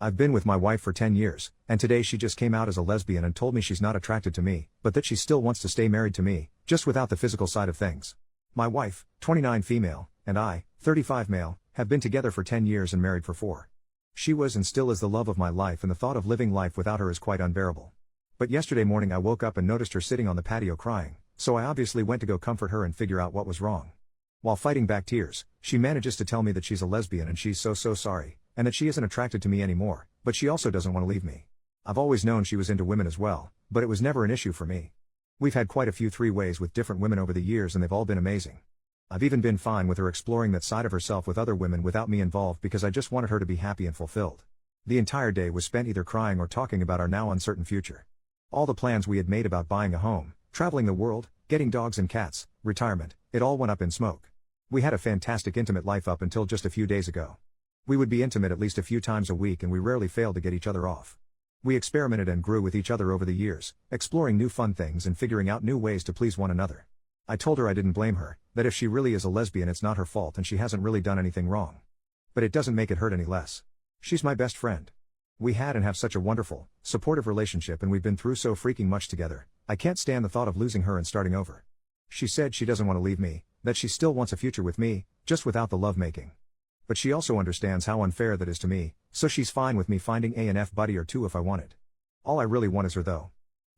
I've been with my wife for 10 years, and today she just came out as a lesbian and told me she's not attracted to me, but that she still wants to stay married to me, just without the physical side of things. My wife, 29 female, and I, 35 male, have been together for 10 years and married for 4. She was and still is the love of my life, and the thought of living life without her is quite unbearable. But yesterday morning I woke up and noticed her sitting on the patio crying, so I obviously went to go comfort her and figure out what was wrong. While fighting back tears, she manages to tell me that she's a lesbian and she's so sorry, and that she isn't attracted to me anymore, but she also doesn't want to leave me. I've always known she was into women as well, but it was never an issue for me. We've had quite a few three-ways with different women over the years and they've all been amazing. I've even been fine with her exploring that side of herself with other women without me involved because I just wanted her to be happy and fulfilled. The entire day was spent either crying or talking about our now uncertain future. All the plans we had made about buying a home, traveling the world, getting dogs and cats, retirement, it all went up in smoke. We had a fantastic intimate life up until just a few days ago. We would be intimate at least a few times a week and we rarely failed to get each other off. We experimented and grew with each other over the years, exploring new fun things and figuring out new ways to please one another. I told her I didn't blame her, that if she really is a lesbian it's not her fault and she hasn't really done anything wrong. But it doesn't make it hurt any less. She's my best friend. We had and have such a wonderful, supportive relationship and we've been through so freaking much together, I can't stand the thought of losing her and starting over. She said she doesn't want to leave me, that she still wants a future with me, just without the lovemaking. But she also understands how unfair that is to me, so she's fine with me finding a F buddy or two if I want it. All I really want is her though.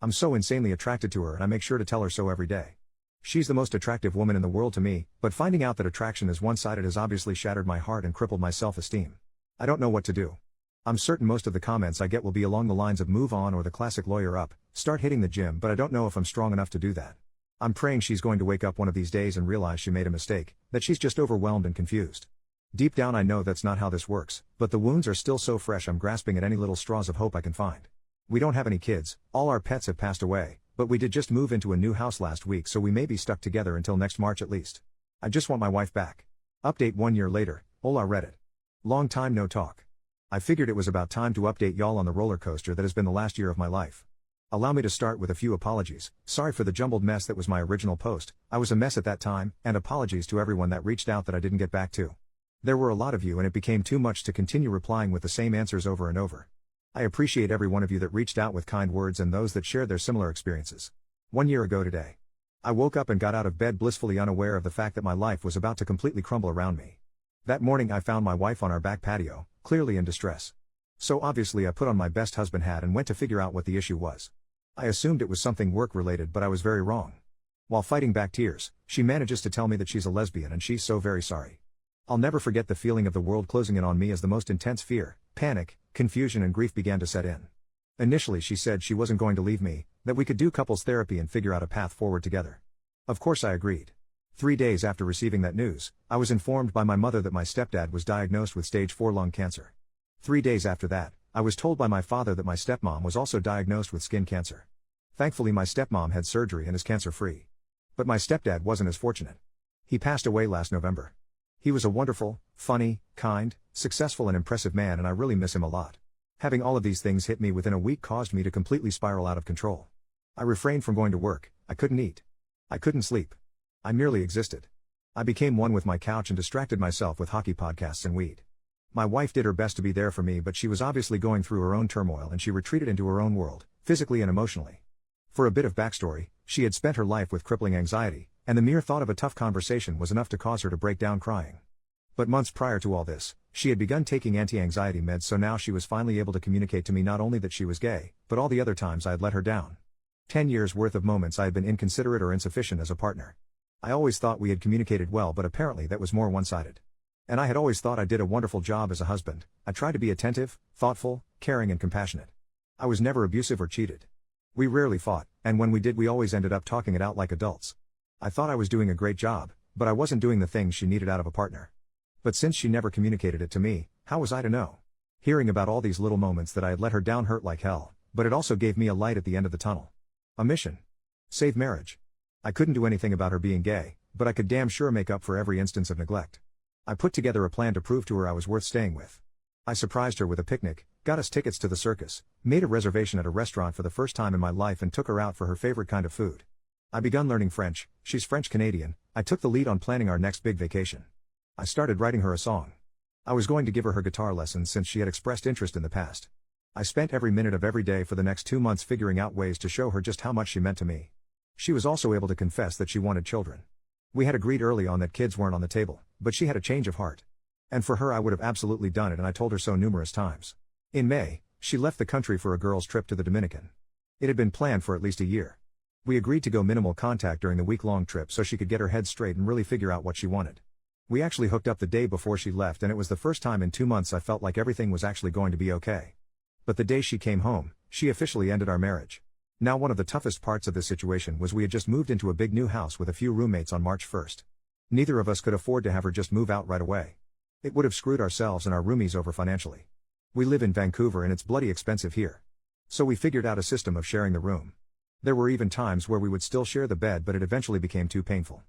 I'm so insanely attracted to her and I make sure to tell her so every day. She's the most attractive woman in the world to me, but finding out that attraction is one-sided has obviously shattered my heart and crippled my self-esteem. I don't know what to do. I'm certain most of the comments I get will be along the lines of move on or the classic lawyer up, start hitting the gym, but I don't know if I'm strong enough to do that. I'm praying she's going to wake up one of these days and realize she made a mistake, that she's just overwhelmed and confused. Deep down I know that's not how this works, but the wounds are still so fresh I'm grasping at any little straws of hope I can find. We don't have any kids, all our pets have passed away, but we did just move into a new house last week so we may be stuck together until next March at least. I just want my wife back. Update 1 year later, hola Reddit. Long time no talk. I figured it was about time to update y'all on the roller coaster that has been the last year of my life. Allow me to start with a few apologies. Sorry for the jumbled mess that was my original post, I was a mess at that time, and apologies to everyone that reached out that I didn't get back to. There were a lot of you and it became too much to continue replying with the same answers over and over. I appreciate every one of you that reached out with kind words and those that shared their similar experiences. 1 year ago today, I woke up and got out of bed blissfully unaware of the fact that my life was about to completely crumble around me. That morning I found my wife on our back patio, clearly in distress. So obviously I put on my best husband hat and went to figure out what the issue was. I assumed it was something work related but I was very wrong. While fighting back tears, she manages to tell me that she's a lesbian and she's so very sorry. I'll never forget the feeling of the world closing in on me as the most intense fear, panic, confusion and grief began to set in. Initially she said she wasn't going to leave me, that we could do couples therapy and figure out a path forward together. Of course I agreed. 3 days after receiving that news, I was informed by my mother that my stepdad was diagnosed with stage 4 lung cancer. 3 days after that, I was told by my father that my stepmom was also diagnosed with skin cancer. Thankfully my stepmom had surgery and is cancer-free. But my stepdad wasn't as fortunate. He passed away last November. He was a wonderful, funny, kind, successful and impressive man and I really miss him a lot. Having all of these things hit me within a week caused me to completely spiral out of control. I refrained from going to work, I couldn't eat. I couldn't sleep. I merely existed. I became one with my couch and distracted myself with hockey podcasts and weed. My wife did her best to be there for me but she was obviously going through her own turmoil and she retreated into her own world, physically and emotionally. For a bit of backstory, she had spent her life with crippling anxiety, and the mere thought of a tough conversation was enough to cause her to break down crying. But months prior to all this, she had begun taking anti-anxiety meds so now she was finally able to communicate to me not only that she was gay, but all the other times I had let her down. 10 years worth of moments I had been inconsiderate or insufficient as a partner. I always thought we had communicated well but apparently that was more one-sided. And I had always thought I did a wonderful job as a husband. I tried to be attentive, thoughtful, caring and compassionate. I was never abusive or cheated. We rarely fought, and when we did we always ended up talking it out like adults. I thought I was doing a great job, but I wasn't doing the things she needed out of a partner. But since she never communicated it to me, how was I to know? Hearing about all these little moments that I had let her down hurt like hell, but it also gave me a light at the end of the tunnel. A mission. Save marriage. I couldn't do anything about her being gay, but I could damn sure make up for every instance of neglect. I put together a plan to prove to her I was worth staying with. I surprised her with a picnic, got us tickets to the circus, made a reservation at a restaurant for the first time in my life and took her out for her favorite kind of food. I begun learning French, she's French-Canadian, I took the lead on planning our next big vacation. I started writing her a song. I was going to give her her guitar lessons since she had expressed interest in the past. I spent every minute of every day for the next 2 months figuring out ways to show her just how much she meant to me. She was also able to confess that she wanted children. We had agreed early on that kids weren't on the table, but she had a change of heart. And for her I would have absolutely done it, and I told her so numerous times. In May, she left the country for a girls' trip to the Dominican. It had been planned for at least a year. We agreed to go minimal contact during the week-long trip so she could get her head straight and really figure out what she wanted. We actually hooked up the day before she left, and it was the first time in 2 months I felt like everything was actually going to be okay. But the day she came home, she officially ended our marriage. Now, one of the toughest parts of this situation was we had just moved into a big new house with a few roommates on March 1st. Neither of us could afford to have her just move out right away. It would have screwed ourselves and our roomies over financially. We live in Vancouver and it's bloody expensive here. So we figured out a system of sharing the room. There were even times where we would still share the bed, but it eventually became too painful.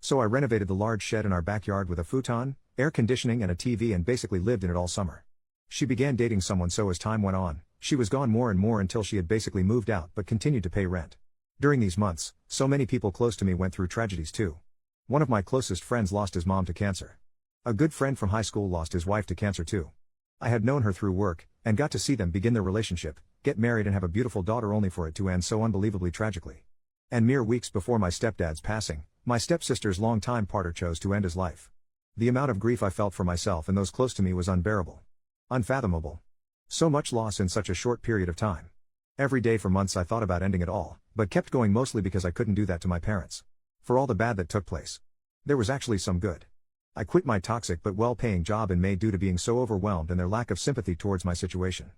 So I renovated the large shed in our backyard with a futon, air conditioning and a TV, and basically lived in it all summer. She began dating someone, so as time went on, she was gone more and more until she had basically moved out but continued to pay rent. During these months, so many people close to me went through tragedies too. One of my closest friends lost his mom to cancer. A good friend from high school lost his wife to cancer too. I had known her through work, and got to see them begin their relationship, get married and have a beautiful daughter, only for it to end so unbelievably tragically. And mere weeks before my stepdad's passing, my stepsister's longtime partner chose to end his life. The amount of grief I felt for myself and those close to me was unbearable. Unfathomable. So much loss in such a short period of time. Every day for months I thought about ending it all, but kept going, mostly because I couldn't do that to my parents. For all the bad that took place, there was actually some good. I quit my toxic but well-paying job in May due to being so overwhelmed and their lack of sympathy towards my situation.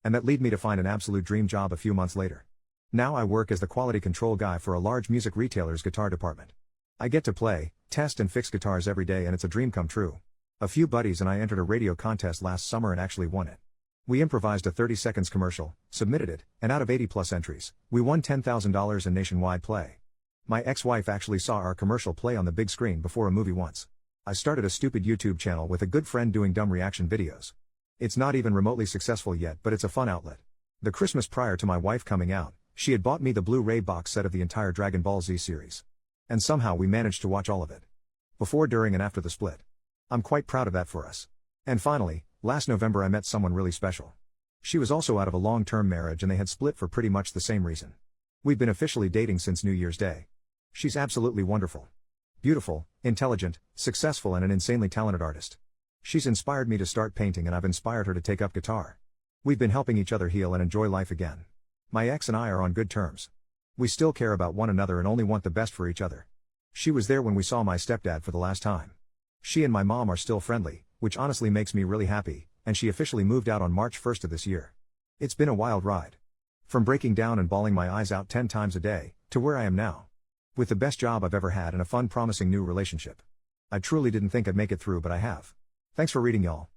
And that led me to find an absolute dream job a few months later. Now I work as the quality control guy for a large music retailer's guitar department. I get to play, test and fix guitars every day, and it's a dream come true. A few buddies and I entered a radio contest last summer and actually won it. We improvised a 30 seconds commercial, submitted it, and out of 80+ entries, we won $10,000 in nationwide play. My ex-wife actually saw our commercial play on the big screen before a movie once. I started a stupid YouTube channel with a good friend doing dumb reaction videos. It's not even remotely successful yet, but it's a fun outlet. The Christmas prior to my wife coming out, she had bought me the Blu-ray box set of the entire Dragon Ball Z series. And somehow we managed to watch all of it. Before, during and after the split. I'm quite proud of that for us. And finally, last November I met someone really special. She was also out of a long-term marriage and they had split for pretty much the same reason. We've been officially dating since New Year's Day. She's absolutely wonderful. Beautiful, intelligent, successful and an insanely talented artist. She's inspired me to start painting and I've inspired her to take up guitar. We've been helping each other heal and enjoy life again. My ex and I are on good terms. We still care about one another and only want the best for each other. She was there when we saw my stepdad for the last time. She and my mom are still friendly, which honestly makes me really happy, and she officially moved out on March 1st of this year. It's been a wild ride. From breaking down and bawling my eyes out 10 times a day, to where I am now. With the best job I've ever had and a fun, promising new relationship. I truly didn't think I'd make it through, but I have. Thanks for reading, y'all.